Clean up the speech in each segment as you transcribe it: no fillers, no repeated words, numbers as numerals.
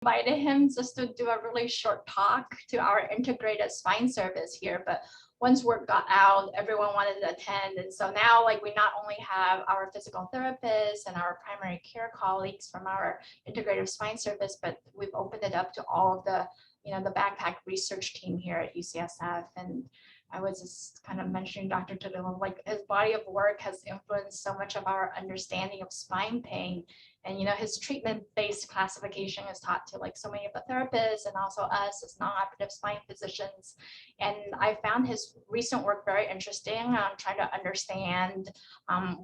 invited him just to do a really short talk to our integrated spine service here, but once word got out, everyone wanted to attend. And so now, like, we not only have our physical therapists and our primary care colleagues from our integrative spine service, but we've opened it up to all of the, the backpack research team here at UCSF. And I was just kind of mentioning Dr. Delitto, like, his body of work has influenced so much of our understanding of spine pain. And, his treatment-based classification is taught to, like, so many of the therapists and also us as non-operative spine physicians. And I found his recent work very interesting, trying to understand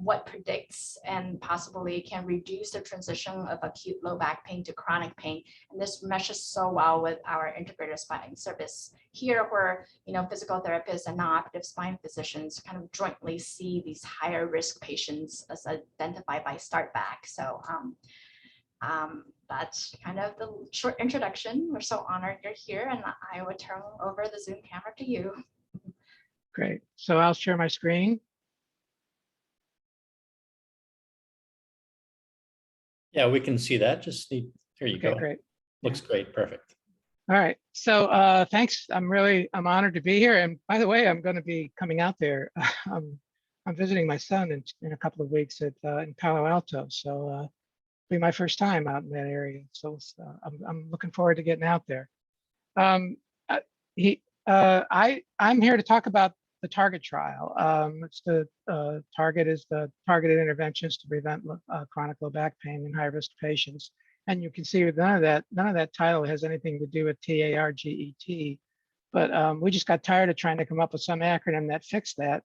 what predicts and possibly can reduce the transition of acute low back pain to chronic pain. And this meshes so well with our integrated spine service here, where, physical therapists and non-operative spine physicians kind of jointly see these higher risk patients as identified by StartBack. So that's kind of the short introduction. We're so honored you're here, and I would turn over the Zoom camera to you. Great. So I'll share my screen. Yeah, we can see that. Just need, here you go. Great. Looks great. Perfect. All right. So thanks. I'm honored to be here. And by the way, I'm going to be coming out there. I'm visiting my son in a couple of weeks in Palo Alto. So it'll be my first time out in that area. So I'm looking forward to getting out there. I'm here to talk about the TARGET trial. It's the TARGET is the targeted interventions to prevent chronic low back pain in high-risk patients. And you can see with none of that title has anything to do with TARGET. But we just got tired of trying to come up with some acronym that fixed that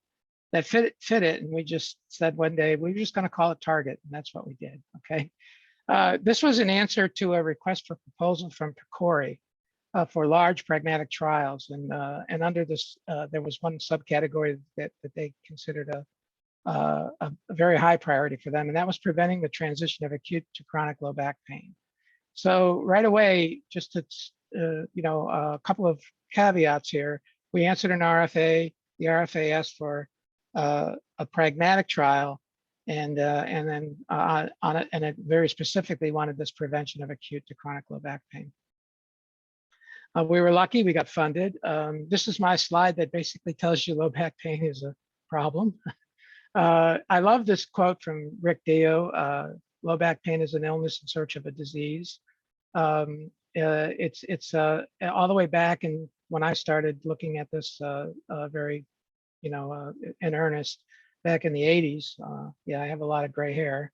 fit it. And we just said one day, we're just going to call it TARGET. And that's what we did. Okay. This was an answer to a request for proposal from PCORI for large pragmatic trials. And under this, there was one subcategory that they considered a very high priority for them, and that was preventing the transition of acute to chronic low back pain. So right away, just to, a couple of caveats here, we answered an RFA. The RFA asked for a pragmatic trial, and then on it, and it very specifically wanted this prevention of acute to chronic low back pain. We were lucky, we got funded. This is my slide that basically tells you low back pain is a problem. I love this quote from Rick Dio, low back pain is an illness in search of a disease. It's all the way back, and when I started looking at this very, in earnest, back in the 80s. Yeah, I have a lot of gray hair.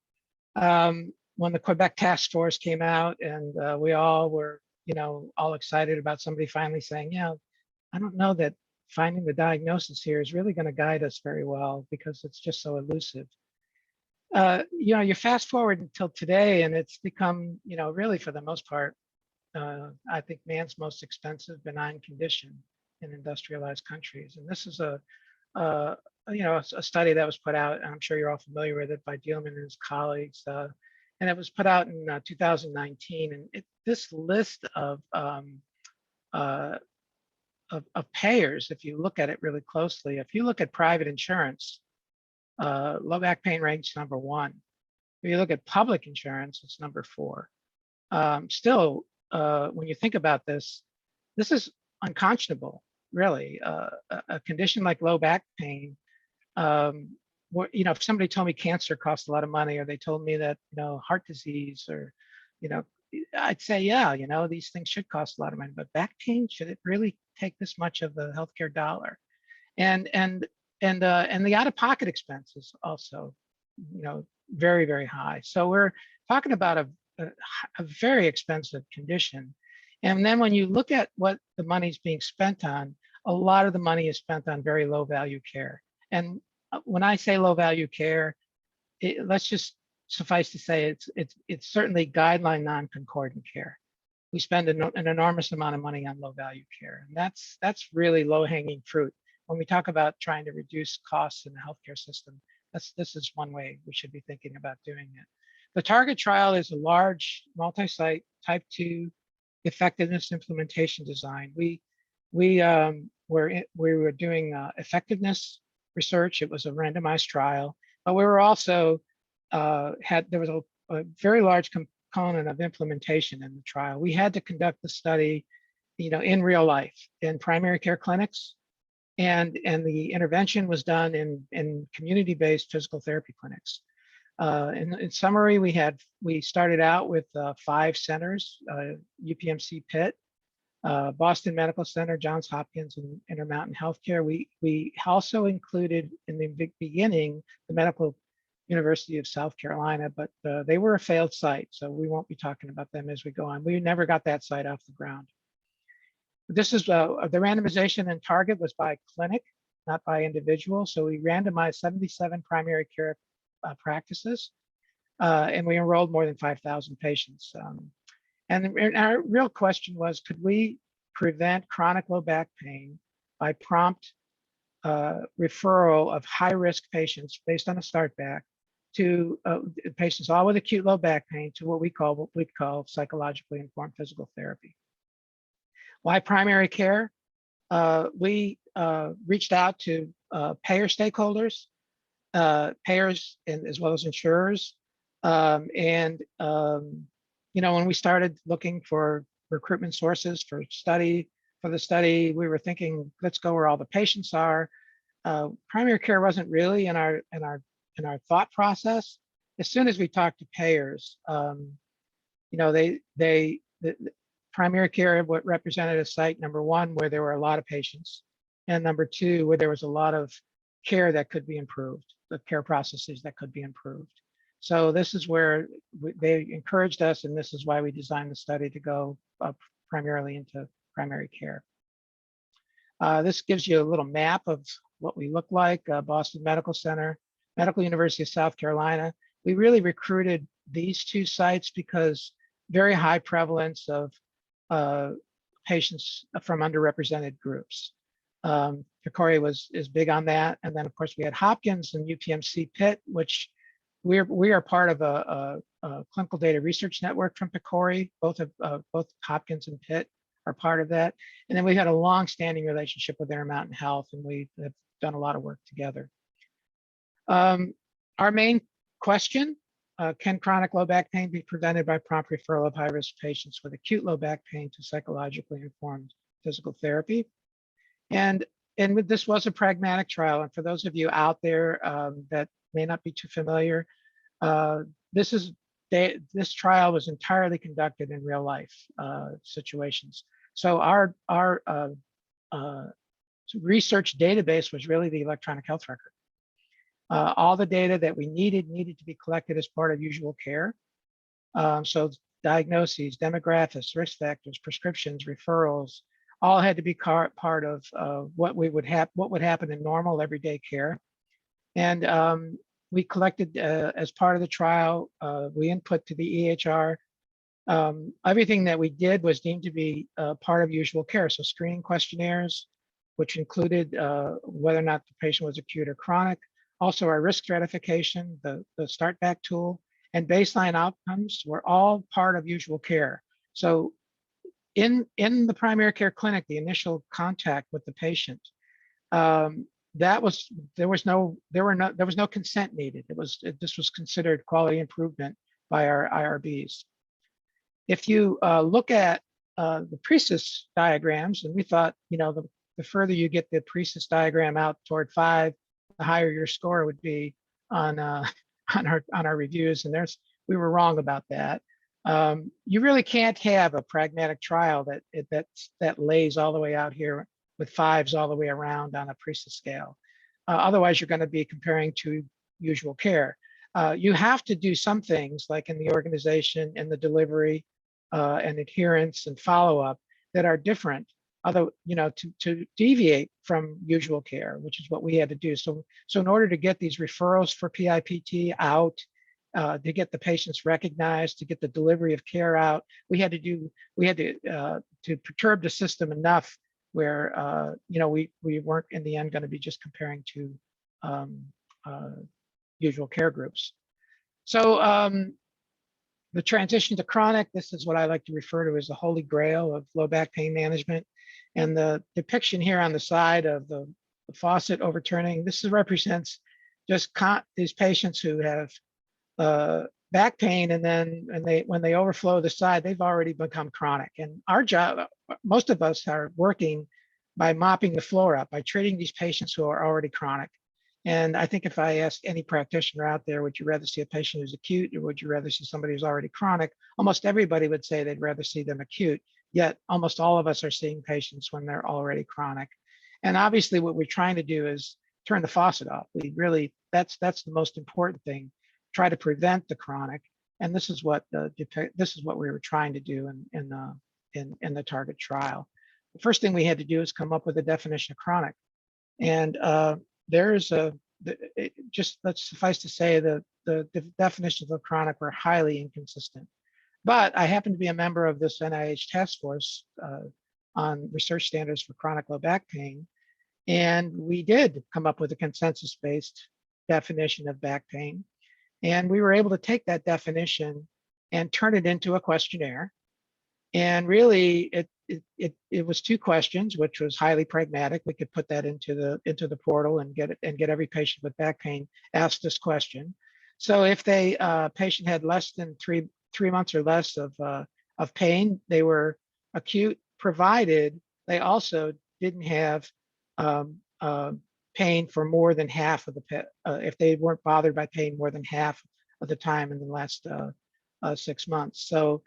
When the Quebec task force came out, and we all were, all excited about somebody finally saying, yeah, I don't know that finding the diagnosis here is really going to guide us very well because it's just so elusive. You fast forward until today, and it's become, really for the most part, I think man's most expensive benign condition in industrialized countries. And this is a study that was put out, and I'm sure you're all familiar with it, by Dielman and his colleagues. And it was put out in 2019. And this list of payers, if you look at it really closely, if you look at private insurance, low back pain ranks #1. If you look at public insurance, it's #4. Still, when you think about this, this is unconscionable, really. A condition like low back pain, if somebody told me cancer costs a lot of money, or they told me that, heart disease, or, I'd say, yeah, these things should cost a lot of money, but back pain, should it really take this much of the healthcare dollar? And the out-of-pocket expenses also, very, very high. So we're talking about a very expensive condition. And then when you look at what the money's being spent on, a lot of the money is spent on very low value care. And when I say low value care, let's just suffice to say it's certainly guideline non-concordant care. We spend an enormous amount of money on low value care, and that's really low hanging fruit. When we talk about trying to reduce costs in the healthcare system, this is one way we should be thinking about doing it. The TARGET trial is a large multi-site type 2 effectiveness implementation design. We were doing effectiveness research. It was a randomized trial, but we were also there was a very large proponent of implementation in the trial. We had to conduct the study, in real life, in primary care clinics, and the intervention was done in community-based physical therapy clinics. In summary, we started out with 5 centers: UPMC Pitt, Boston Medical Center, Johns Hopkins, and Intermountain Healthcare. We also included in the beginning the Medical University of South Carolina, but they were a failed site, so we won't be talking about them as we go on. We never got that site off the ground. This is the randomization and target was by clinic, not by individual. So we randomized 77 primary care practices, and we enrolled more than 5,000 patients. And our real question was, could we prevent chronic low back pain by prompt referral of high-risk patients based on a start back to patients all with acute low back pain to what we call psychologically informed physical therapy. Why primary care? We reached out to payer stakeholders, payers, and as well as insurers. When we started looking for recruitment sources for the study, we were thinking, let's go where all the patients are. Primary care wasn't really in our thought process. As soon as we talked to payers, primary care what represented a site, number one, where there were a lot of patients, and number two, where there was a lot of care that could be improved, the care processes that could be improved. So this is where they encouraged us, and this is why we designed the study to go primarily into primary care. This gives you a little map of what we look like. Boston Medical Center, Medical University of South Carolina. We really recruited these 2 sites because very high prevalence of patients from underrepresented groups. Picori is big on that. And then of course we had Hopkins and UPMC Pitt, which we are part of a clinical data research network from Picori. Both Hopkins and Pitt are part of that. And then we had a long-standing relationship with Intermountain Health, and we have done a lot of work together. Our main question, can chronic low back pain be prevented by prompt referral of high-risk patients with acute low back pain to psychologically informed physical therapy? And this was a pragmatic trial. And for those of you out there that may not be too familiar, this trial was entirely conducted in real life situations. So our research database was really the electronic health record. All the data that we needed to be collected as part of usual care. So diagnoses, demographics, risk factors, prescriptions, referrals, all had to be part of what would happen in normal everyday care. And we collected as part of the trial, we input to the EHR. Everything that we did was deemed to be part of usual care. So screening questionnaires, which included whether or not the patient was acute or chronic. Also our risk stratification, the start back tool, and baseline outcomes were all part of usual care. So in the primary care clinic, the initial contact with the patient, there was no consent needed. This was considered quality improvement by our IRBs. If you look at the Precis diagrams, and we thought, the further you get the Precis diagram out toward 5, the higher your score would be on our reviews, and we were wrong about that. You really can't have a pragmatic trial that lays all the way out here with 5s all the way around on a Precis scale. Otherwise, you're going to be comparing to usual care. You have to do some things like in the organization and the delivery and adherence and follow-up that are different, although to deviate from usual care, which is what we had to do. So in order to get these referrals for PIPT out, to get the patients recognized, to get the delivery of care out, we had to perturb the system enough where we weren't in the end going to be just comparing to usual care groups. So the transition to chronic, this is what I like to refer to as the holy grail of low back pain management. And the depiction here on the side of the faucet overturning, this represents just these patients who have back pain, and then when they overflow the side, they've already become chronic. And our job, most of us are working by mopping the floor up, by treating these patients who are already chronic. And I think if I ask any practitioner out there, would you rather see a patient who's acute or would you rather see somebody who's already chronic? Almost everybody would say they'd rather see them acute, yet almost all of us are seeing patients when they're already chronic. And obviously what we're trying to do is turn the faucet off. We really, that's the most important thing, try to prevent the chronic. And this is what we were trying to do in the target trial. The first thing we had to do is come up with a definition of chronic. And let's suffice to say that the definitions of chronic were highly inconsistent. But I happen to be a member of this NIH task force on research standards for chronic low back pain. And we did come up with a consensus-based definition of back pain. And we were able to take that definition and turn it into a questionnaire. And really, it was 2 questions, which was highly pragmatic. We could put that into the portal and get every patient with back pain asked this question. So if they patient had less than three months or less of pain, they were acute, provided they also didn't have pain for more than half of the if they weren't bothered by pain more than half of the time in the last 6 months. So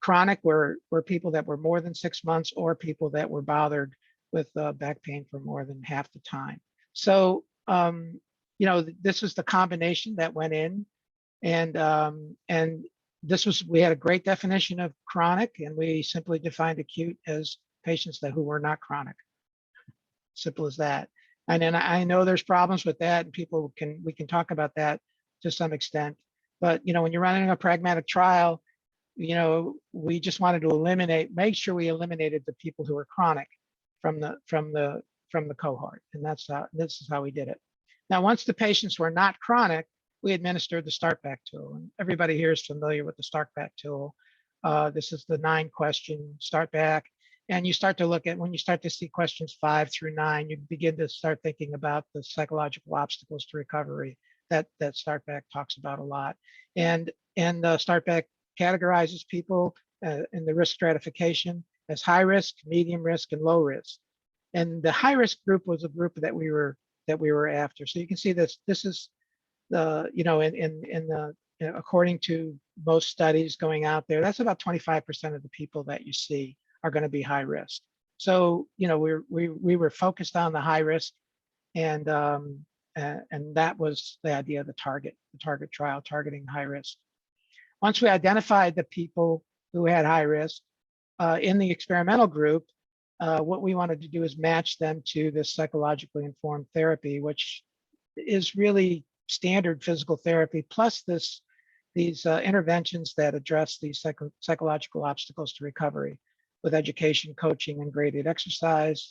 chronic were people that were more than 6 months or people that were bothered with back pain for more than half the time. So this is the combination that went in, and we had a great definition of chronic, and we simply defined acute as patients who were not chronic. Simple as that. And then I know there's problems with that, and we can talk about that to some extent. But when you're running a pragmatic trial, we just wanted to make sure we eliminated the people who were chronic from the cohort, and this is how we did it. Now, once the patients were not chronic, we administered the Starcraft Tool, and everybody here is familiar with the Starcraft Tool. This is the 9-question start back, and you start to look at, when you start to see questions 5 through 9, you begin to start thinking about the psychological obstacles to recovery that Startback talks about a lot. And Startback categorizes people in the risk stratification as high risk, medium risk, and low risk. And the high risk group was a group that we were after. So you can see this is the, according to most studies going out there, that's about 25% of the people that you see are going to be high risk. So we were focused on the high risk, and that was the idea of the target trial, targeting high risk. Once we identified the people who had high risk in the experimental group, what we wanted to do is match them to this psychologically informed therapy, which is really standard physical therapy, plus these interventions that address these psychological obstacles to recovery with education, coaching, and graded exercise.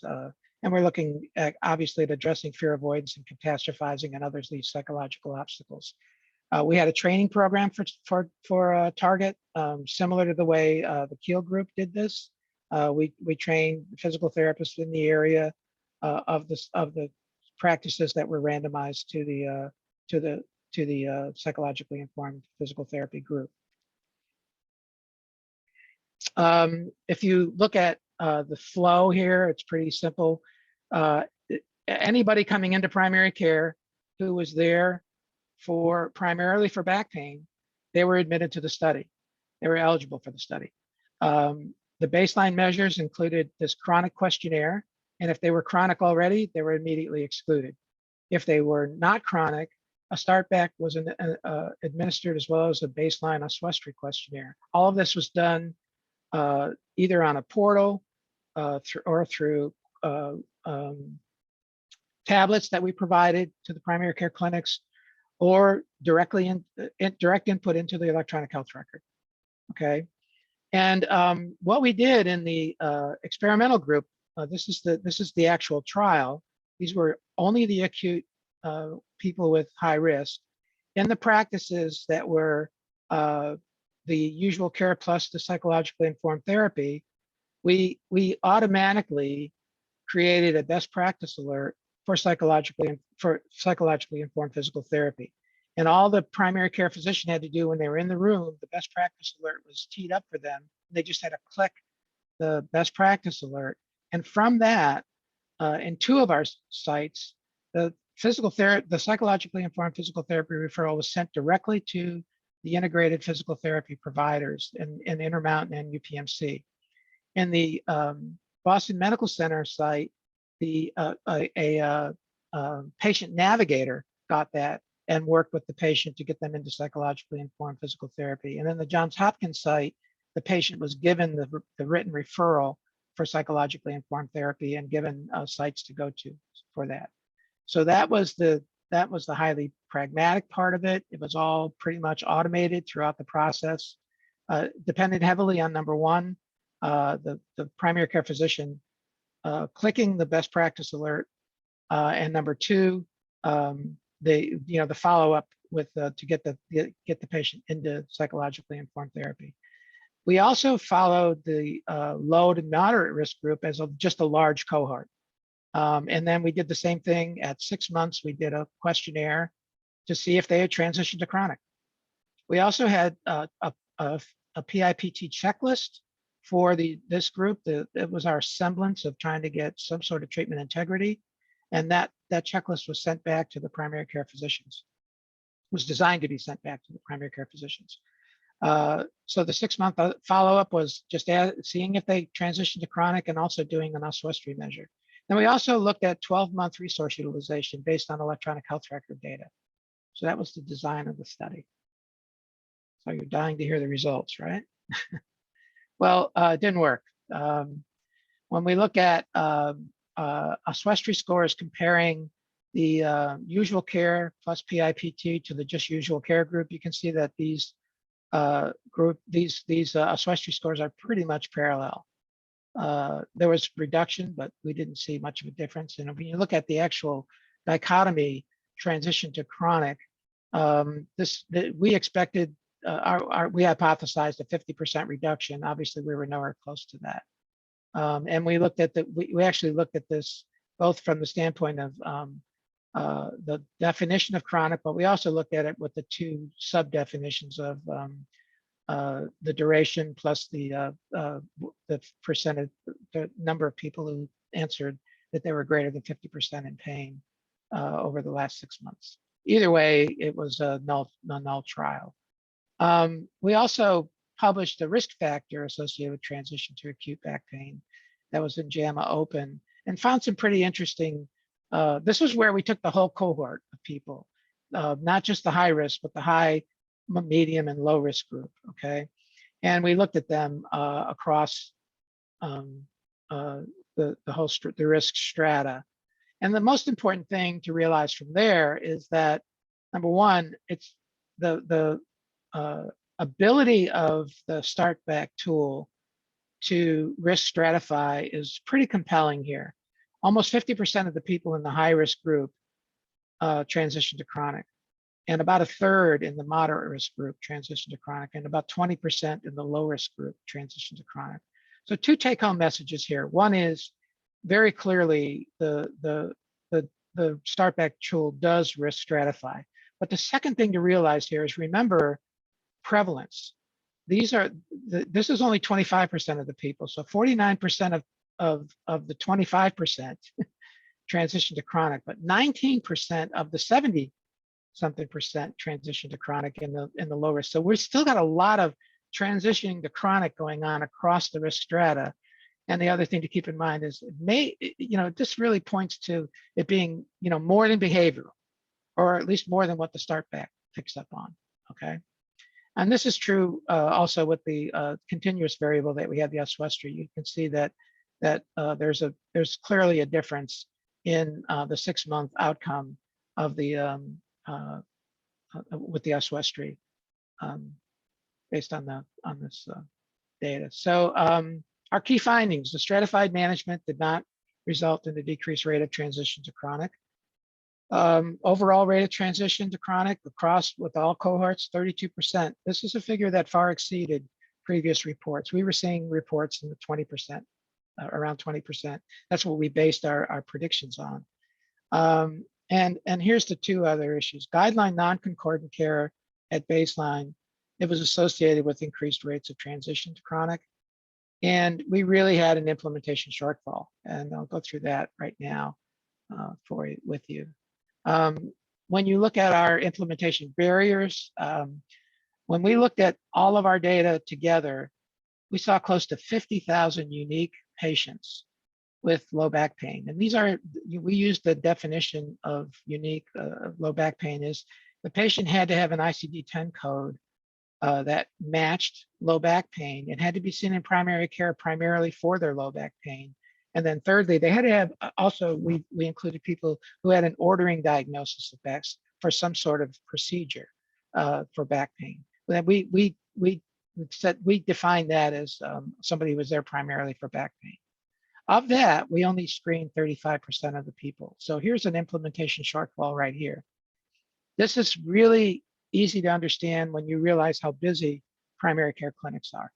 And we're looking at, obviously, at addressing fear avoidance and catastrophizing and others, these psychological obstacles. We had a training program for Target, similar to the way the Keel group did this. We trained physical therapists in the area of the practices that were randomized to the psychologically informed physical therapy group. If you look at the flow here, it's pretty simple. Anybody coming into primary care who was there primarily for back pain, they were admitted to the study. They were eligible for the study. The baseline measures included this chronic questionnaire, and if they were chronic already, they were immediately excluded. If they were not chronic, a Startback was administered, as well as a baseline Oswestry questionnaire. All of this was done either on a portal or through tablets that we provided to the primary care clinics, or direct input into the electronic health record. Okay, and what we did in the experimental group, this is the actual trial. These were only the acute people with high risk. In the practices that were the usual care plus the psychologically informed therapy, we automatically created a best practice alert for psychologically informed physical therapy. And all the primary care physician had to do when they were in the room, the best practice alert was teed up for them. They just had to click the best practice alert. And from that, in 2 of our sites, the psychologically informed physical therapy referral was sent directly to the integrated physical therapy providers in Intermountain and UPMC. In the Boston Medical Center site, a patient navigator got that and worked with the patient to get them into psychologically informed physical therapy. And then the Johns Hopkins site, the patient was given the written referral for psychologically informed therapy and given sites to go to for that. So that was the highly pragmatic part of it. It was all pretty much automated throughout the process. Depended heavily on number one, the primary care physician clicking the best practice alert, and number two, the follow-up with to get the patient into psychologically informed therapy. We also followed the low to moderate risk group as just a large cohort. And then we did the same thing at 6 months. We did a questionnaire to see if they had transitioned to chronic. We also had a PIPT checklist for this group. It was our semblance of trying to get some sort of treatment integrity. And that checklist was sent back to the primary care physicians. It was designed to be sent back to the primary care physicians. So the 6-month follow-up was just seeing if they transitioned to chronic and also doing an oswestry measure. Then we also looked at 12-month resource utilization based on electronic health record data. So that was the design of the study. So you're dying to hear the results, right? Well, it didn't work. When we look at oswestry scores comparing the usual care plus PIPT to the just usual care group, you can see that these oswestry scores are pretty much parallel. There was reduction, but we didn't see much of a difference. And when you look at the actual dichotomy transition to chronic, we expected, we hypothesized a 50% reduction. Obviously, we were nowhere close to that. And we looked at we actually looked at this both from the standpoint of the definition of chronic, but we also looked at it with the 2 sub-definitions of the duration plus the percentage, the number of people who answered that they were greater than 50% in pain over the last 6 months. Either way, it was a null trial. We also published a risk factor associated with transition to acute back pain that was in JAMA Open and found some pretty interesting. This was where we took the whole cohort of people, not just the high risk, but the high, medium, and low risk group. Okay, and we looked at them across the risk strata. And the most important thing to realize from there is that number one, it's the ability of the StartBack tool to risk stratify is pretty compelling here. Almost 50% of the people in the high risk group transition to chronic, and about a third in the moderate risk group transition to chronic, and about 20% in the low risk group transition to chronic. So 2 take-home messages here. One is very clearly the StartBack tool does risk stratify. But the second thing to realize here is remember prevalence. This is only 25% of the people. So 49% of the 25% transition to chronic, but 19% of the 70-something percent transition to chronic in the low risk. So we've still got a lot of transitioning to chronic going on across the risk strata. And the other thing to keep in mind is this really points to it being, more than behavioral, or at least more than what the StartBack picks up on. Okay. And this is true also with the continuous variable that we have, the oswestry. You can see that there's clearly a difference in the 6-month outcome of the with the oswestry based on this data. So our key findings: the stratified management did not result in a decreased rate of transition to chronic. Overall rate of transition to chronic across with all cohorts, 32%. This is a figure that far exceeded previous reports. We were seeing reports in the 20%, around 20%. That's what we based our predictions on. And here's the two other issues. Guideline non-concordant care at baseline, it was associated with increased rates of transition to chronic. And we really had an implementation shortfall. And I'll go through that right now with you. When you look at our implementation barriers, when we looked at all of our data together, we saw close to 50,000 unique patients with low back pain. And these are, we used the definition of unique low back pain is the patient had to have an ICD-10 code that matched low back pain and had to be seen in primary care primarily for their low back pain. And then thirdly, they had to have, also, we included people who had an ordering diagnosis of backs for some sort of procedure for back pain. Then we defined that as somebody who was there primarily for back pain. Of that, we only screened 35% of the people. So here's an implementation shortfall right here. This is really easy to understand when you realize how busy primary care clinics are.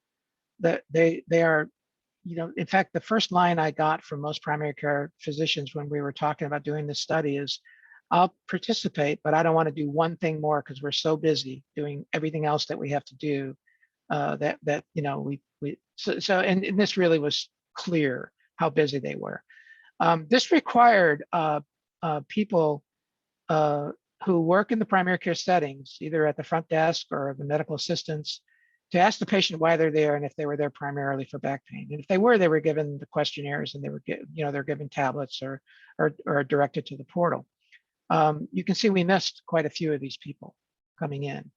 That they are, you know, in fact, the first line I got from most primary care physicians when we were talking about doing this study is, I'll participate, but I don't want to do one thing more because we're so busy doing everything else that we have to do. That you know, and this really was clear how busy they were. This required people who work in the primary care settings, either at the front desk or the medical assistants, to ask the patient why they're there and if they were there primarily for back pain. And if they were given the questionnaires and they were, you know, they're given tablets or directed to the portal. You can see we missed quite a few of these people coming in.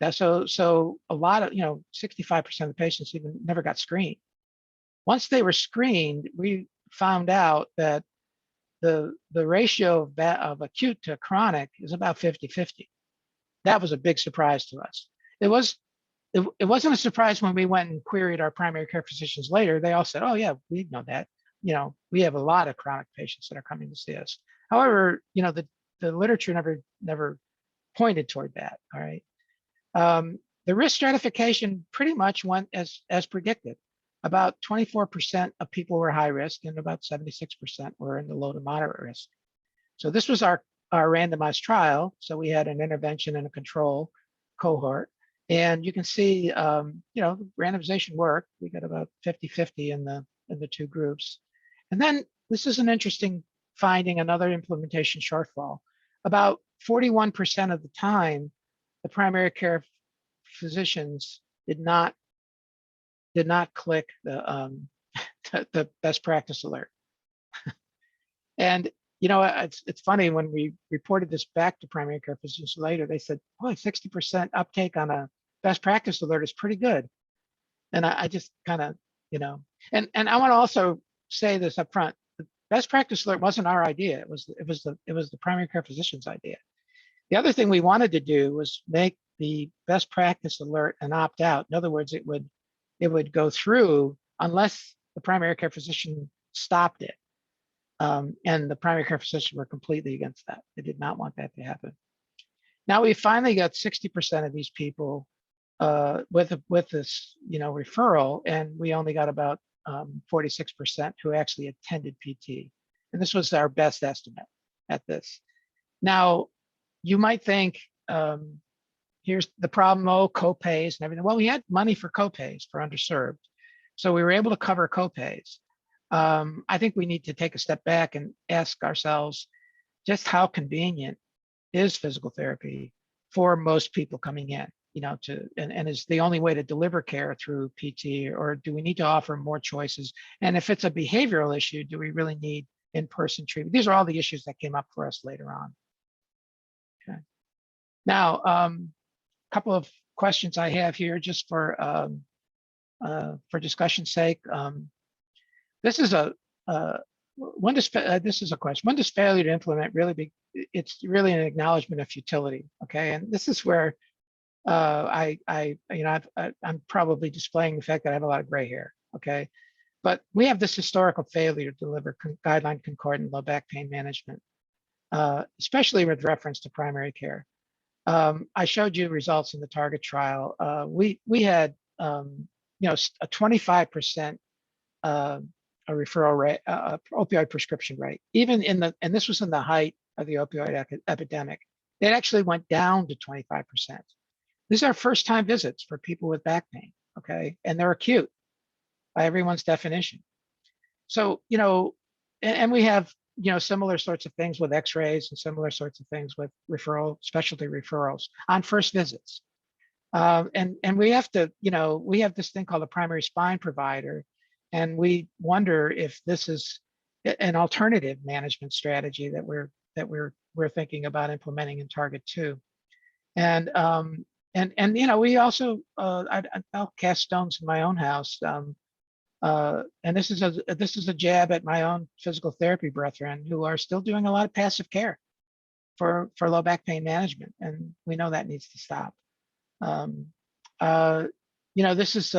That's so a lot of, you know, 65% of the patients even never got screened. Once they were screened, we found out that the ratio of acute to chronic is about 50-50. That was a big surprise to us. It wasn't a surprise when we went and queried our primary care physicians later. They all said, oh yeah, we know that. You know, we have a lot of chronic patients that are coming to see us. However, you know, the literature never pointed toward that, all right? The risk stratification pretty much went as predicted. About 24% of people were high risk and about 76% were in the low to moderate risk. So this was our randomized trial. So we had an intervention and a control cohort. And you can see, you know, randomization worked. We got about 50-50 in the two groups. And then this is an interesting finding, another implementation shortfall. About 41% of the time, the primary care physicians did not click the best practice alert. And you know, it's funny when we reported this back to primary care physicians later, they said, "Boy, 60% uptake on a best practice alert is pretty good." And I just kind of, you know, and I want to also say this up front: the best practice alert wasn't our idea; it was the primary care physician's idea. The other thing we wanted to do was make the best practice alert an opt-out. In other words, it would go through unless the primary care physician stopped it. And the primary care physicians were completely against that. They did not want that to happen. Now we finally got 60% of these people with this, you know, referral, and we only got about 46% who actually attended PT. And this was our best estimate at this. Now, you might think, here's the problem, oh, copays and everything. Well, we had money for copays for underserved. So we were able to cover copays. I think we need to take a step back and ask ourselves just how convenient is physical therapy for most people coming in, you know, and is the only way to deliver care through PT, or do we need to offer more choices? And if it's a behavioral issue, do we really need in-person treatment? These are all the issues that came up for us later on. Okay. Now, a couple of questions I have here just for discussion's sake. This is a question. When does failure to implement really be? It's really an acknowledgement of futility. Okay, and this is where I'm probably displaying the fact that I have a lot of gray hair. Okay, but we have this historical failure to deliver guideline concordant low back pain management, especially with reference to primary care. I showed you results in the target trial. We had a 25% a referral rate, opioid prescription rate, even and this was in the height of the opioid epidemic. It actually went down to 25%. These are first-time visits for people with back pain, okay? And they're acute by everyone's definition. So, and we have, similar sorts of things with x-rays and similar sorts of things with specialty referrals on first visits. And we have to, we have this thing called a primary spine provider, and we wonder if this is an alternative management strategy that we're thinking about implementing in Target 2. And we also I'll cast stones in my own house. And this is a jab at my own physical therapy brethren who are still doing a lot of passive care for low back pain management, and we know that needs to stop. This is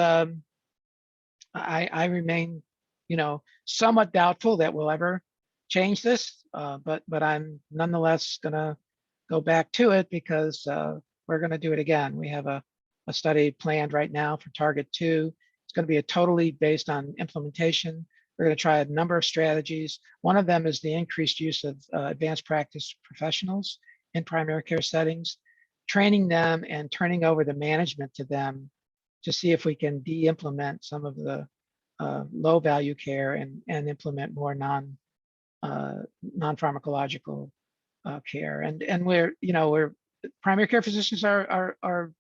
I remain somewhat doubtful that we'll ever change this, but I'm nonetheless gonna go back to it because we're gonna do it again. We have a study planned right now for Target 2. It's going to be a totally based on implementation. We're going to try a number of strategies. One of them is the increased use of advanced practice professionals in primary care settings, training them and turning over the management to them to see if we can de-implement some of the low value care and implement more non-pharmacological care. And we're primary care physicians are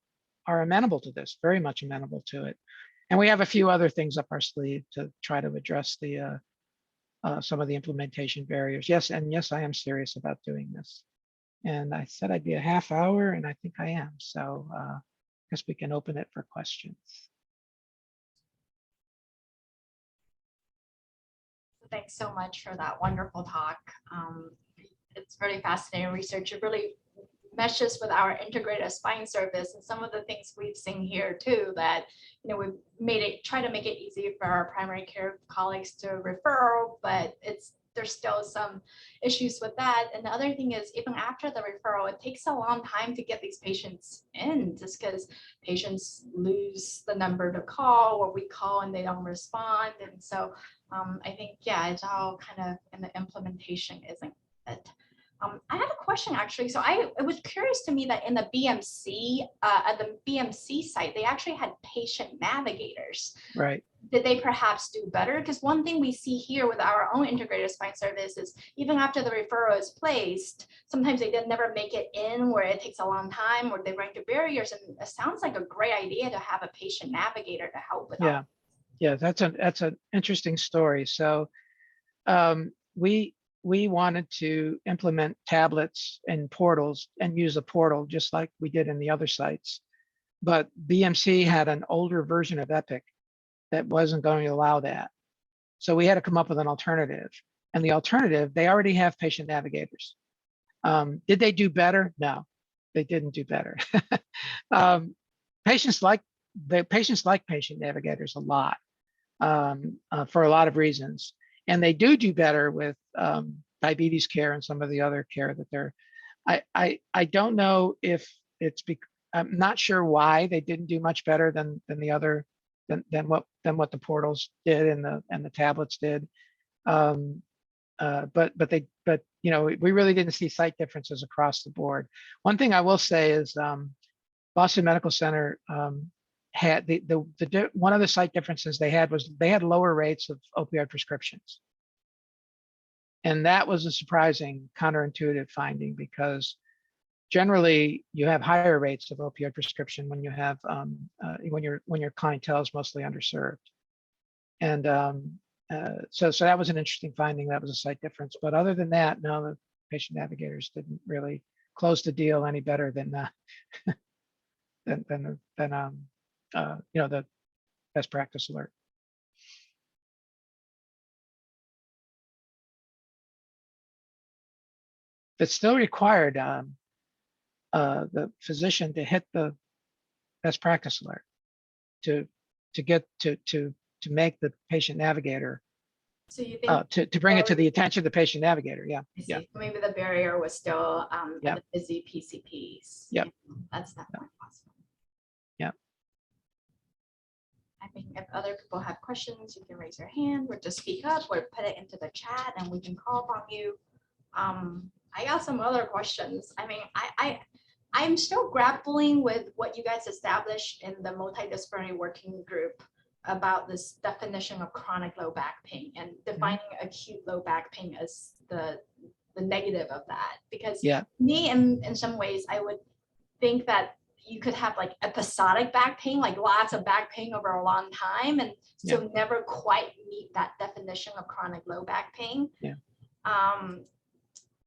amenable to this, very much amenable to it. And we have a few other things up our sleeve to try to address the some of the implementation barriers. Yes, I am serious about doing this. And I said I'd be a half hour, and I think I am. So I guess we can open it for questions. Thanks so much for that wonderful talk. It's really fascinating research. It really meshes with our integrated spine service and some of the things we've seen here too, that we've try to make it easy for our primary care colleagues to refer, but there's still some issues with that. And the other thing is, even after the referral, it takes a long time to get these patients in, just because patients lose the number to call, or we call and they don't respond. And so I think, yeah, it's all kind of in the implementation, isn't it? I had a question actually. So it was curious to me that in the BMC, at the BMC site, they actually had patient navigators. Right. Did they perhaps do better? Because one thing we see here with our own integrated spine service is even after the referral is placed, sometimes they did never make it in, where it takes a long time, or they run into barriers. And it sounds like a great idea to have a patient navigator to help with that. Yeah, that's an interesting story. So we wanted to implement tablets and portals and use a portal just like we did in the other sites. But BMC had an older version of Epic that wasn't going to allow that. So we had to come up with an alternative. And the alternative, they already have patient navigators. Did they do better? No, they didn't do better. Patients like patient navigators a lot for a lot of reasons. And they do better with diabetes care and some of the other care that they're. I don't know if it's I'm not sure why they didn't do much better than the other than what the portals did and the tablets did. But we really didn't see site differences across the board. One thing I will say is Boston Medical Center had one of the site differences they had was they had lower rates of opioid prescriptions. And that was a surprising counterintuitive finding, because generally you have higher rates of opioid prescription when you have when your clientele is mostly underserved. And so that was an interesting finding. That was a site difference. But other than that, no, the patient navigators didn't really close the deal any better than the best practice alert. It's still required the physician to hit the best practice alert to make the patient navigator. So you think to bring it to the attention of the patient navigator. Yeah. Yeah. Maybe the barrier was still the busy PCPs. Yeah. That's definitely possible. Yeah. I think if other people have questions, you can raise your hand or just speak up or put it into the chat and we can call upon you. I got some other questions. I mean, I'm still grappling with what you guys established in the multidisciplinary working group about this definition of chronic low back pain and defining acute low back pain as the negative of that. Because me, in some ways, I would think that you could have like episodic back pain, like lots of back pain over a long time, and so never quite meet that definition of chronic low back pain.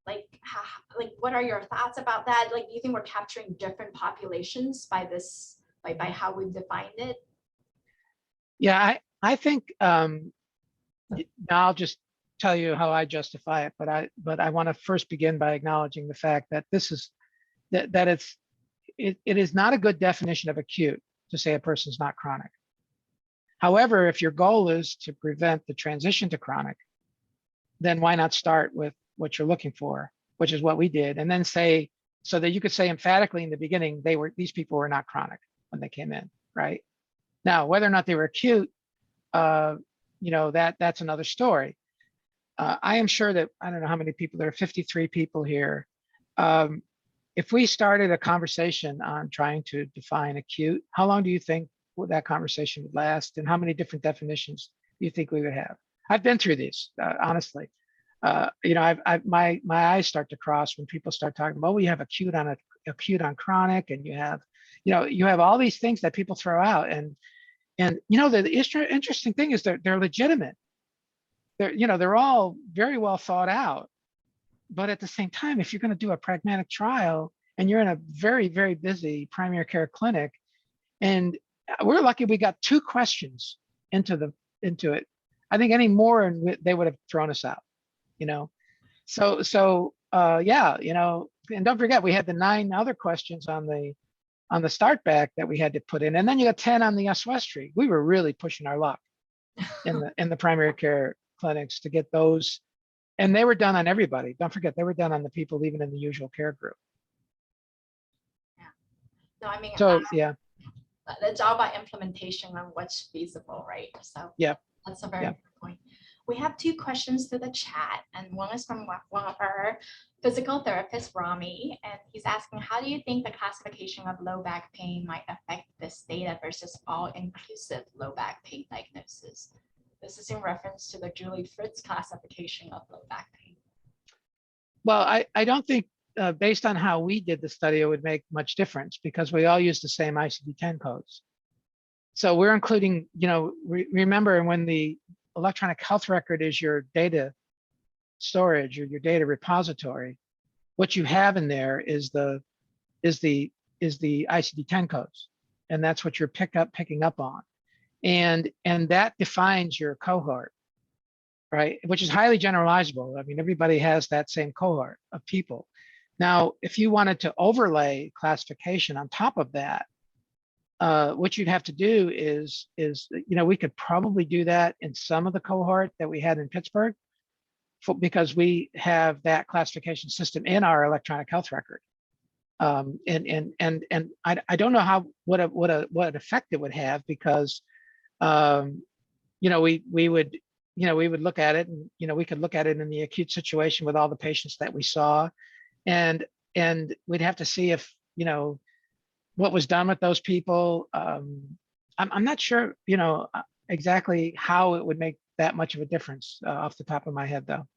Like what are your thoughts about that? Like, do you think we're capturing different populations by this, like by how we've defined it? Yeah, I think I'll just tell you how I justify it, but I want to first begin by acknowledging the fact that this is that it is not a good definition of acute to say a person's not chronic. However, if your goal is to prevent the transition to chronic, then why not start with what you're looking for, which is what we did, and then say, so that you could say emphatically in the beginning, these people were not chronic when they came in, right? Now, whether or not they were acute, that's another story. I am sure that, I don't know how many people, there are 53 people here. If we started a conversation on trying to define acute, how long do you think that conversation would last? And how many different definitions do you think we would have? I've been through these, honestly. My eyes start to cross when people start talking about, well, you have acute on chronic, and you have all these things that people throw out. And the interesting thing is they're legitimate. They're all very well thought out. But at the same time, if you're going to do a pragmatic trial and you're in a very, very busy primary care clinic, and we're lucky we got 2 questions into it. I think any more and they would have thrown us out, So and don't forget, we had the 9 other questions on the start back that we had to put in, and then you got 10 on the US-West. We were really pushing our luck in the primary care clinics to get those. And they were done on everybody. Don't forget, they were done on the people even in the usual care group. Yeah. No, I mean, so it's all about implementation on what's feasible, right? So that's a very good point. We have 2 questions to the chat, and one is from one of our physical therapists, Rami, and he's asking, how do you think the classification of low back pain might affect this data versus all-inclusive low back pain diagnosis? This is in reference to the Julie Fritz classification of low back pain. Well, I don't think based on how we did the study, it would make much difference because we all use the same ICD-10 codes. So we're including, remember when the electronic health record is your data storage or your data repository, what you have in there is the ICD-10 codes, and that's what you're picking up on. And that defines your cohort, right? Which is highly generalizable. I mean, everybody has that same cohort of people. Now, if you wanted to overlay classification on top of that, what you'd have to do is we could probably do that in some of the cohort that we had in Pittsburgh, because we have that classification system in our electronic health record. And I don't know what effect it would have, because we would look at it, and we could look at it in the acute situation with all the patients that we saw, and we'd have to see if what was done with those people. I'm not sure exactly how it would make that much of a difference off the top of my head, though.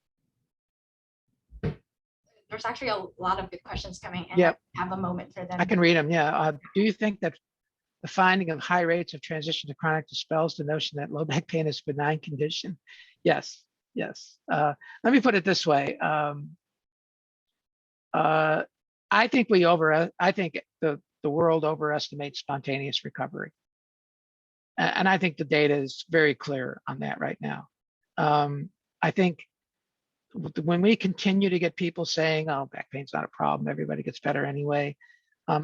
There's actually a lot of good questions coming in. Yep. Have a moment for them. I can read them. Yeah. Do you think that the finding of high rates of transition to chronic dispels the notion that low back pain is a benign condition? Yes. Let me put it this way. I think the world overestimates spontaneous recovery. And I think the data is very clear on that right now. I think when we continue to get people saying, oh, back pain's not a problem, everybody gets better anyway.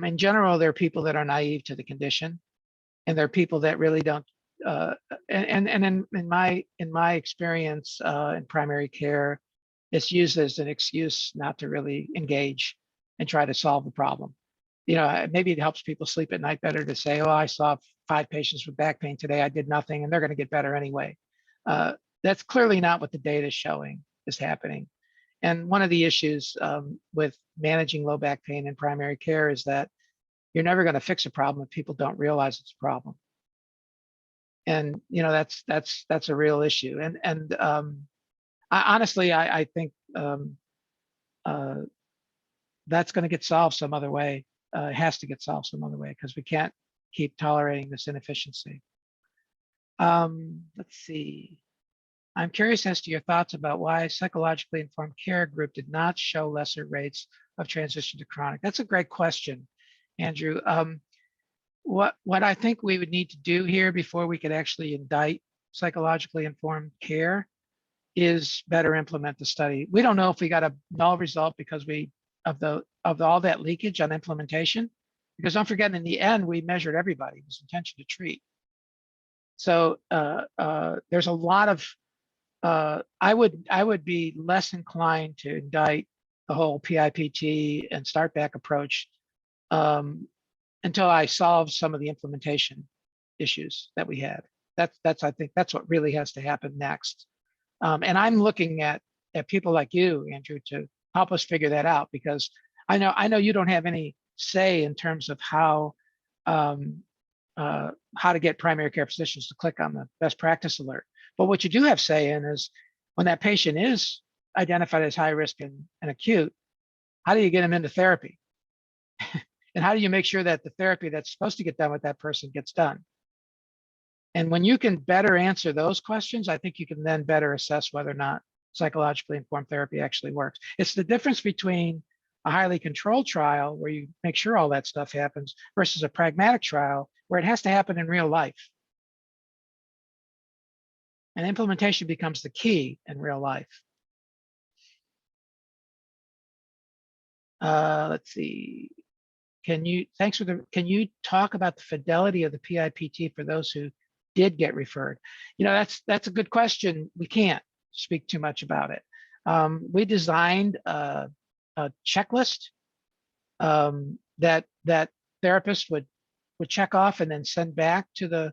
In general, there are people that are naive to the condition, and there are people that really don't. And in my experience in primary care, it's used as an excuse not to really engage and try to solve the problem. Maybe it helps people sleep at night better to say, oh, I saw 5 patients with back pain today, I did nothing, and they're going to get better anyway. That's clearly not what the data is showing is happening. And one of the issues with managing low back pain in primary care is that you're never going to fix a problem if people don't realize it's a problem. And that's a real issue. And honestly, I think that's going to get solved some other way. It has to get solved some other way because we can't keep tolerating this inefficiency. Let's see. I'm curious as to your thoughts about why psychologically informed care group did not show lesser rates of transition to chronic. That's a great question, Andrew. What I think we would need to do here before we could actually indict psychologically informed care is better implement the study. We don't know if we got a null result because of all that leakage on implementation, because don't forget, in the end, we measured everybody. It was intention to treat. So there's a lot of, I would be less inclined to indict the whole PIPT and start back approach until I solve some of the implementation issues that we had. I think that's what really has to happen next. And I'm looking at people like you, Andrew, to help us figure that out, because I know you don't have any say in terms of how to get primary care physicians to click on the best practice alert. But what you do have say in is when that patient is identified as high risk and acute, how do you get them into therapy? And how do you make sure that the therapy that's supposed to get done with that person gets done? And when you can better answer those questions, I think you can then better assess whether or not psychologically informed therapy actually works. It's the difference between a highly controlled trial where you make sure all that stuff happens versus a pragmatic trial where it has to happen in real life. And implementation becomes the key in real life. Let's see. Can you talk about the fidelity of the PIPT for those who did get referred? That's a good question. We can't speak too much about it. We designed a checklist that therapists would check off and then send back to the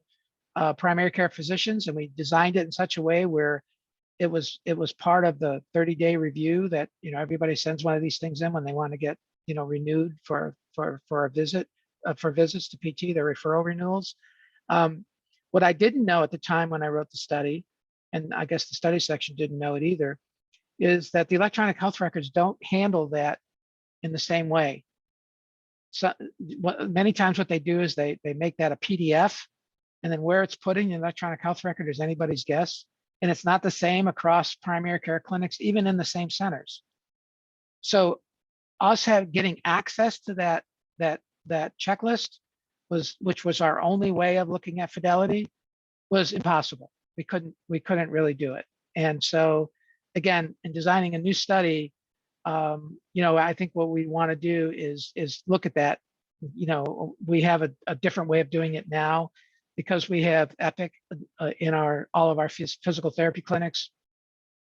primary care physicians, and we designed it in such a way where it was part of the 30-day review that everybody sends one of these things in when they want to get renewed for a visit, for visits to PT, their referral renewals. What I didn't know at the time when I wrote the study, and I guess the study section didn't know it either, is that the electronic health records don't handle that in the same way. So many times what they do is they make that a PDF, and then where it's put in the electronic health record is anybody's guess. And it's not the same across primary care clinics, even in the same centers. So us getting access to that checklist which was our only way of looking at fidelity, was impossible. We couldn't really do it. And so again, in designing a new study, I think what we want to do is look at that. We have a different way of doing it now because we have Epic in all of our physical therapy clinics.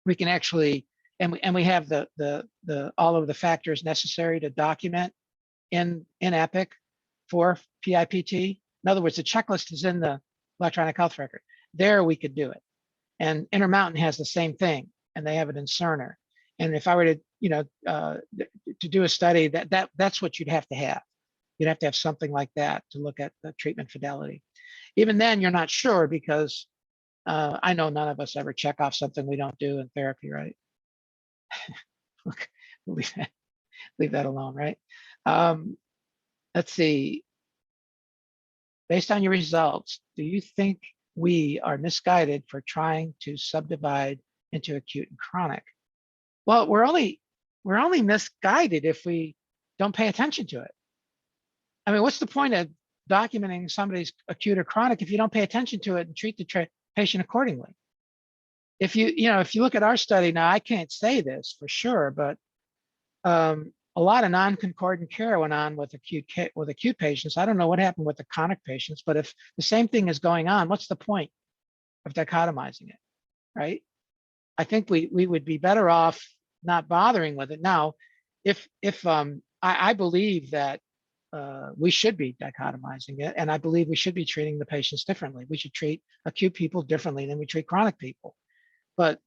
We can actually, and we have the all of the factors necessary to document in Epic for PIPT. In other words, the checklist is in the electronic health record. There we could do it. And Intermountain has the same thing, and they have it in Cerner. And if I were to, to do a study, that's what you'd have to have. You'd have to have something like that to look at the treatment fidelity. Even then, you're not sure because I know none of us ever check off something we don't do in therapy, right? leave that alone, right? Let's see. Based on your results, do you think we are misguided for trying to subdivide into acute and chronic? Well, we're only misguided if we don't pay attention to it. I mean, what's the point of documenting somebody's acute or chronic if you don't pay attention to it and treat the patient accordingly? If you look at our study now, I can't say this for sure, but a lot of non-concordant care went on with acute patients. I don't know what happened with the chronic patients, but if the same thing is going on, what's the point of dichotomizing it, right? I think we would be better off not bothering with it. Now, if I believe that we should be dichotomizing it, and I believe we should be treating the patients differently. We should treat acute people differently than we treat chronic people. But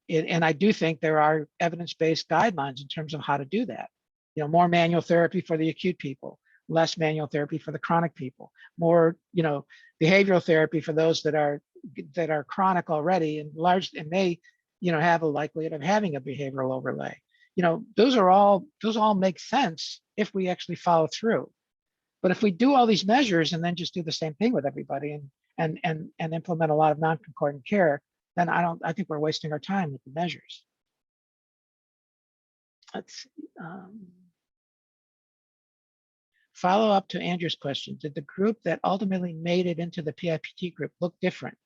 and I do think there are evidence-based guidelines in terms of how to do that. You know, more manual therapy for the acute people, less manual therapy for the chronic people, more, you know, behavioral therapy for those that are chronic already and may, you know, have a likelihood of having a behavioral overlay. You know, those all make sense if we actually follow through. But if we do all these measures and then just do the same thing with everybody and implement a lot of non-concordant care, then I think we're wasting our time with the measures. Let's see. Follow up to Andrew's question. Did the group that ultimately made it into the PIPT group look different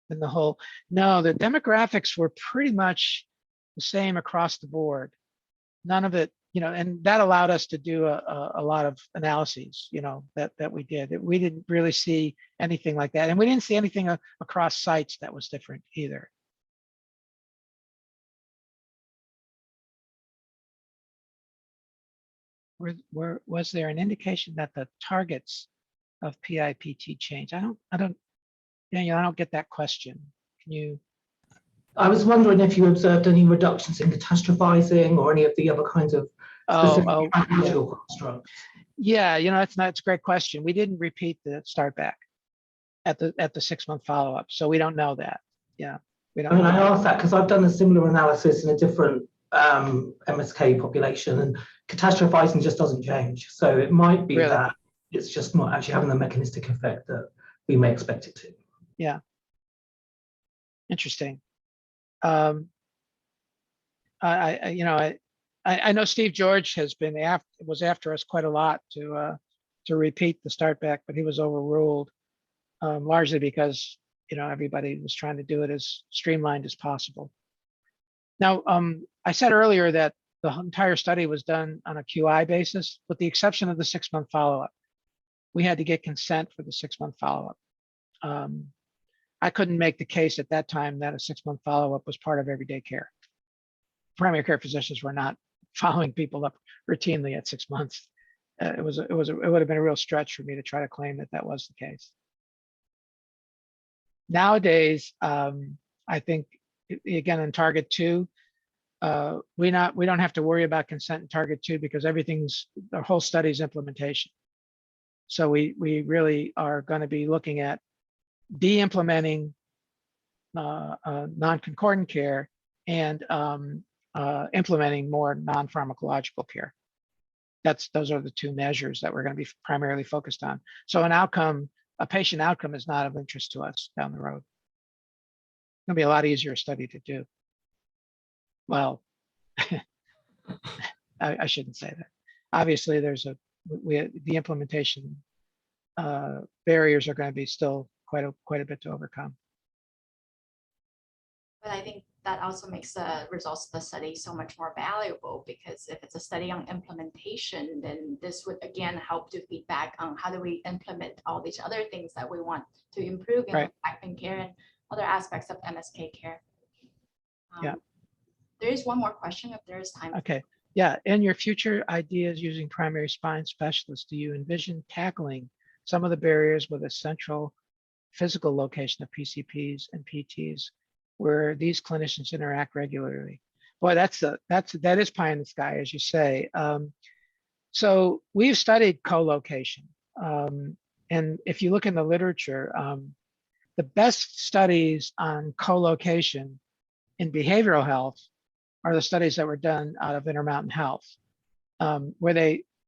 than the whole? No, the demographics were pretty much the same across the board. None of it, you know, and that allowed us to do a lot of analyses, you know, that we did. We didn't really see anything like that. And we didn't see anything across sites that was different either. Was there an indication that the targets of PIPT change? Daniel, I don't get that question. Can you? I was wondering if you observed any reductions in catastrophizing or any of the other kinds of specific biological constructs. Yeah, you know, that's a great question. We didn't repeat the start back at the 6-month follow-up, so we don't know that. Yeah, we don't. I mean, I asked that because I've done a similar analysis in a different MSK population, and catastrophizing just doesn't change. So it might be that it's just not actually having the mechanistic effect that we may expect it to. Yeah. Interesting. I know Steve George was after us quite a lot to repeat the start back, but he was overruled largely because, you know, everybody was trying to do it as streamlined as possible. Now, I said earlier that the entire study was done on a QI basis, with the exception of the 6-month follow-up. We had to get consent for the 6-month follow-up. I couldn't make the case at that time that a 6-month follow-up was part of everyday care. Primary care physicians were not following people up routinely at 6 months. It would have been a real stretch for me to try to claim that that was the case. Nowadays, I think, again, in Target 2, we don't have to worry about consent in Target 2 because the whole study's implementation. So we really are going to be looking at de-implementing non-concordant care and implementing more non-pharmacological care. Those are the two measures that we're going to be primarily focused on. So a patient outcome is not of interest to us down the road. It's going to be a lot easier study to do. Well, I shouldn't say that. Obviously, the implementation barriers are going to be still quite a bit to overcome. But I think that also makes the results of the study so much more valuable, because if it's a study on implementation, then this would again help to feedback on how do we implement all these other things that we want to improve in back pain care and other aspects of MSK care. Yeah. There is one more question if there is time. Okay. Yeah. In your future ideas using primary spine specialists, do you envision tackling some of the barriers with a central physical location of PCPs and PTs where these clinicians interact regularly? Boy, that is pie in the sky, as you say. So we've studied co-location. And if you look in the literature, the best studies on co-location in behavioral health are the studies that were done out of Intermountain Health, where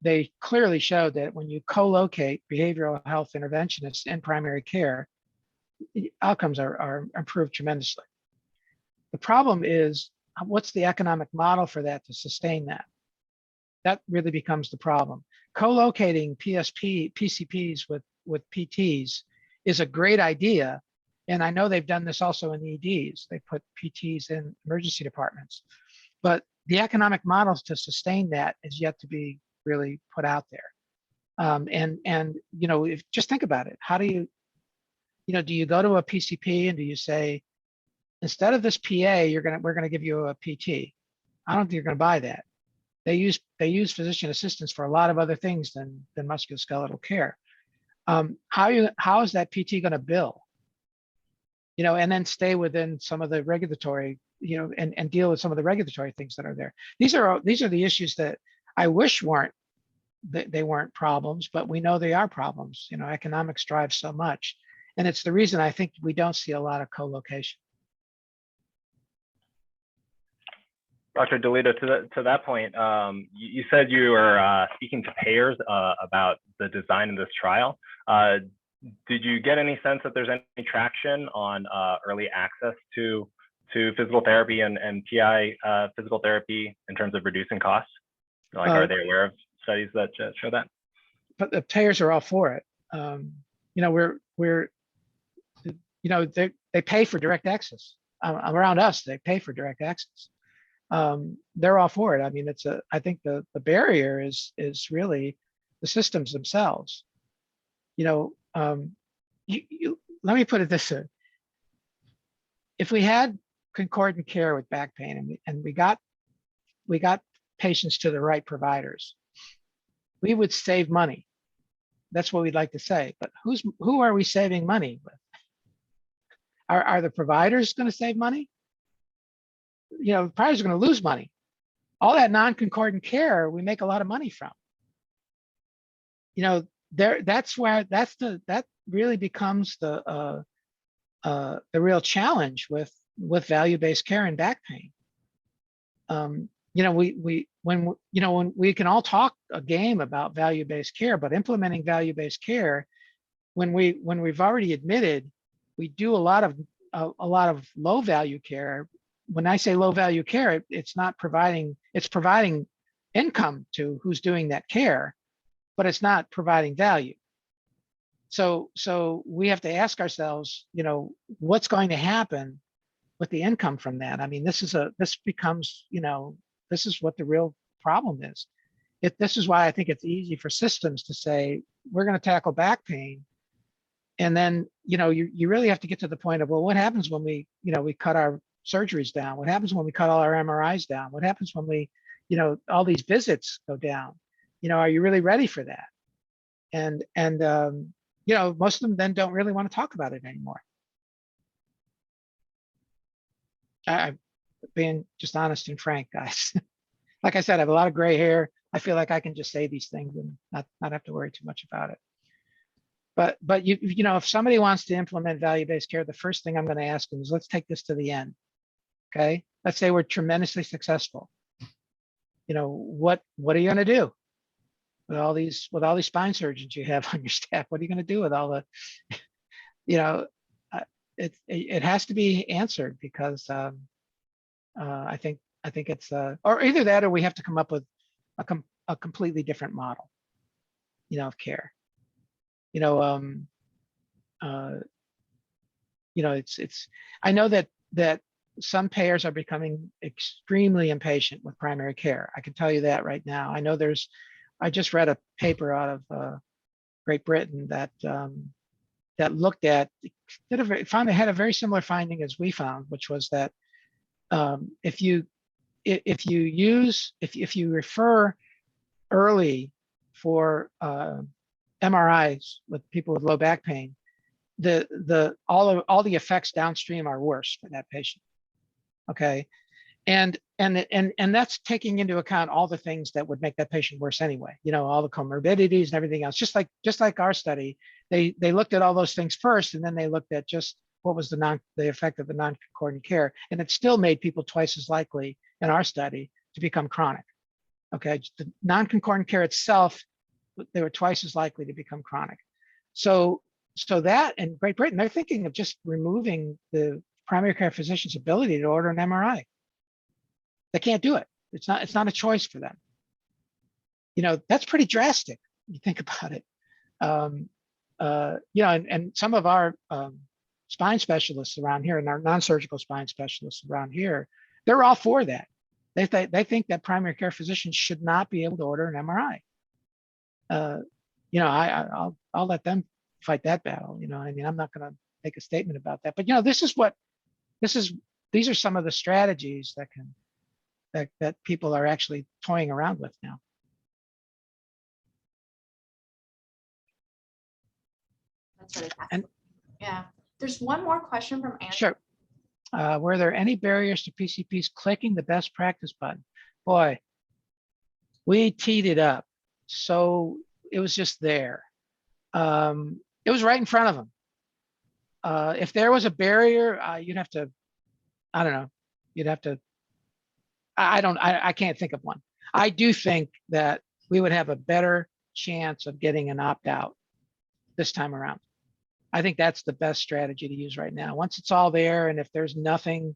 they clearly showed that when you co-locate behavioral health interventionists in primary care, outcomes are improved tremendously. The problem is, what's the economic model for that to sustain that? That really becomes the problem. Co-locating PCPs with PTs is a great idea. And I know they've done this also in EDs. They put PTs in emergency departments. But the economic models to sustain that is yet to be really put out there. And you know, just think about it. How do you go to a PCP and do you say, instead of this PA, we're gonna give you a PT? I don't think you're gonna buy that. They use physician assistants for a lot of other things than musculoskeletal care. How is that PT gonna bill? and then stay within some of the regulatory, and deal with some of the regulatory things that are there. These are the issues that I wish they weren't problems, but we know they are problems. Economics drives so much, and it's the reason I think we don't see a lot of co-location. Dr. Delitto, to that point, you said you were speaking to payers about the design of this trial. Did you get any sense that there's any traction on early access to physical therapy and PI physical therapy in terms of reducing costs? Like, are they aware of studies that show that? But the payers are all for it. They pay for direct access. Around us, they pay for direct access. They're all for it. I mean, I think the barrier is really the systems themselves. Let me put it this way. If we had concordant care with back pain and we got patients to the right providers, we would save money. That's what we'd like to say. But who are we saving money with? Are the providers going to save money? The providers are going to lose money. All that non-concordant care, we make a lot of money from. That really becomes the real challenge with value-based care and back pain. When we can all talk a game about value-based care, but implementing value-based care, when we've already admitted we do a lot of low-value care. When I say low-value care, it's providing income to who's doing that care, but it's not providing value. So we have to ask ourselves, what's going to happen with the income from that? I mean, this is what the real problem is. This is why I think it's easy for systems to say, we're going to tackle back pain. And then, you really have to get to the point of, well, what happens when we cut our surgeries down? What happens when we cut all our MRIs down? What happens when we, all these visits go down? Are you really ready for that? And most of them then don't really want to talk about it anymore. I'm being just honest and frank, guys. Like I said, I have a lot of gray hair. I feel like I can just say these things and not have to worry too much about it. But if somebody wants to implement value-based care, the first thing I'm going to ask them is, let's take this to the end. Okay, let's say we're tremendously successful. What are you going to do with all these spine surgeons you have on your staff? What are you going to do with all the, it has to be answered, because I think it's or either that, or we have to come up with a completely different model, of care. It's I know that some payers are becoming extremely impatient with primary care. I can tell you that right now. I know I just read a paper out of Great Britain that looked at, had a very similar finding as we found, which was that if you refer early for MRIs with people with low back pain, all the effects downstream are worse for that patient. Okay, and that's taking into account all the things that would make that patient worse anyway. All the comorbidities and everything else. Just like our study, they looked at all those things first, and then they looked at just what was the effect of the non-concordant care, and it still made people twice as likely in our study to become chronic. Okay, the non-concordant care itself, they were twice as likely to become chronic. So that in Great Britain, they're thinking of just removing the primary care physician's ability to order an MRI. They can't do it. It's not a choice for them. That's pretty drastic. You think about it. And some of our spine specialists around here, and our non-surgical spine specialists around here, they're all for that. They think that primary care physicians should not be able to order an MRI. I'll let them fight that battle. I'm not going to make a statement about that. But these are some of the strategies that people are actually toying around with now. That's really fascinating. Yeah. There's one more question from Andrew. Sure. Were there any barriers to PCPs clicking the best practice button? Boy, we teed it up. So it was just there. It was right in front of them. If there was a barrier, you'd have to, I don't know, you'd have to, I can't think of one. I do think that we would have a better chance of getting an opt-out this time around. I think that's the best strategy to use right now. Once it's all there, and if there's nothing,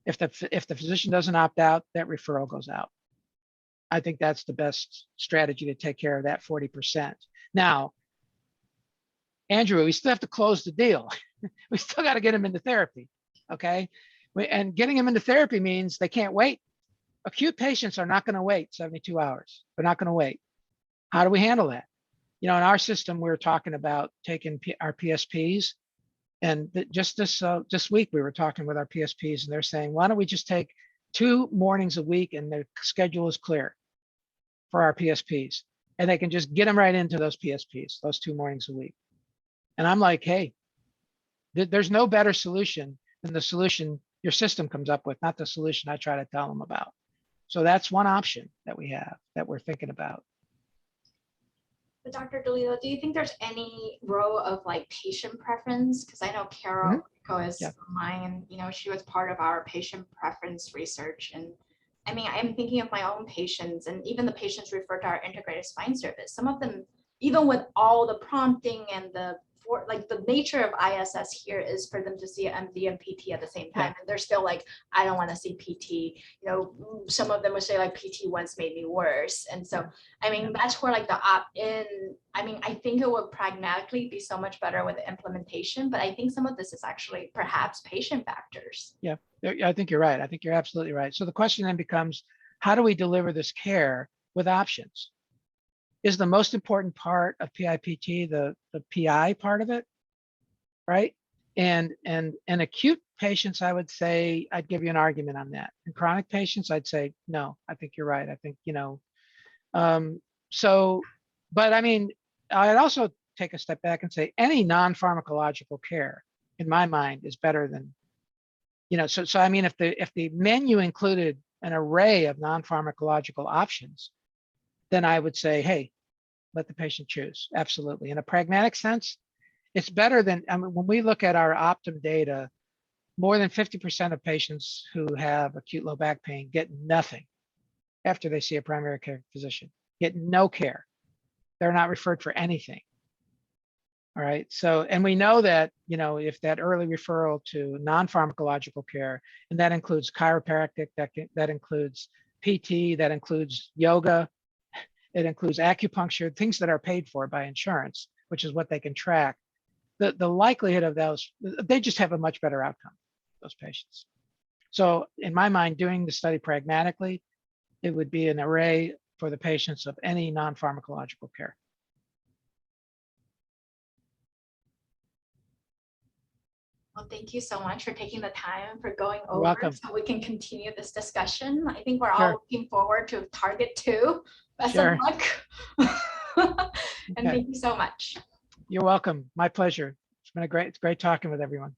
if the physician doesn't opt out, that referral goes out. I think that's the best strategy to take care of that 40%. Now, Andrew, we still have to close the deal. We still got to get them into therapy, okay? And getting them into therapy means they can't wait. Acute patients are not going to wait 72 hours. They're not going to wait. How do we handle that? You know, in our system, we were talking about taking our PSPs, and just this week we were talking with our PSPs, and they're saying, why don't we just take 2 mornings a week, and their schedule is clear for our PSPs, and they can just get them right into those PSPs, those 2 mornings a week. And I'm like, hey, there's no better solution than the solution your system comes up with, not the solution I try to tell them about. So that's one option that we have, that we're thinking about. But Dr. Delitto, do you think there's any role of like patient preference? Because I know Carol is mine, you know, she was part of our patient preference research. And I mean, I'm thinking of my own patients, and even the patients referred to our integrated spine service. Some of them, even with all the prompting and the nature of ISS here is for them to see MD and PT at the same time, and they're still like, I don't want to see PT. You know, some of them would say like PT once made me worse, and so I mean that's where like the opt-in. I mean, I think it would pragmatically be so much better with the implementation, but I think some of this is actually perhaps patient factors. Yeah, I think you're right. I think you're absolutely right. So the question then becomes, how do we deliver this care with options? Is the most important part of PIPT the PI part of it, right? And acute patients, I would say, I'd give you an argument on that. And chronic patients, I'd say, no, I think you're right. I think, you know, but I mean, I'd also take a step back and say any non-pharmacological care, in my mind, is better than, you know, so I mean, if the menu included an array of non-pharmacological options, then I would say, hey, let the patient choose. Absolutely. In a pragmatic sense, it's better than, I mean, when we look at our Optum data, more than 50% of patients who have acute low back pain get nothing after they see a primary care physician, get no care. They're not referred for anything. All right. So, and we know that, you know, if that early referral to non-pharmacological care, and that includes chiropractic, that includes PT, that includes yoga, it includes acupuncture, things that are paid for by insurance, which is what they can track. The likelihood of those, they just have a much better outcome, those patients. So in my mind, doing the study pragmatically, it would be an array for the patients of any non-pharmacological care. Well, thank you so much for taking the time, for going over welcome. so we can continue this discussion. I think we're all looking forward to target 2. Best of luck. And thank you so much. You're welcome. My pleasure. It's been it's great talking with everyone.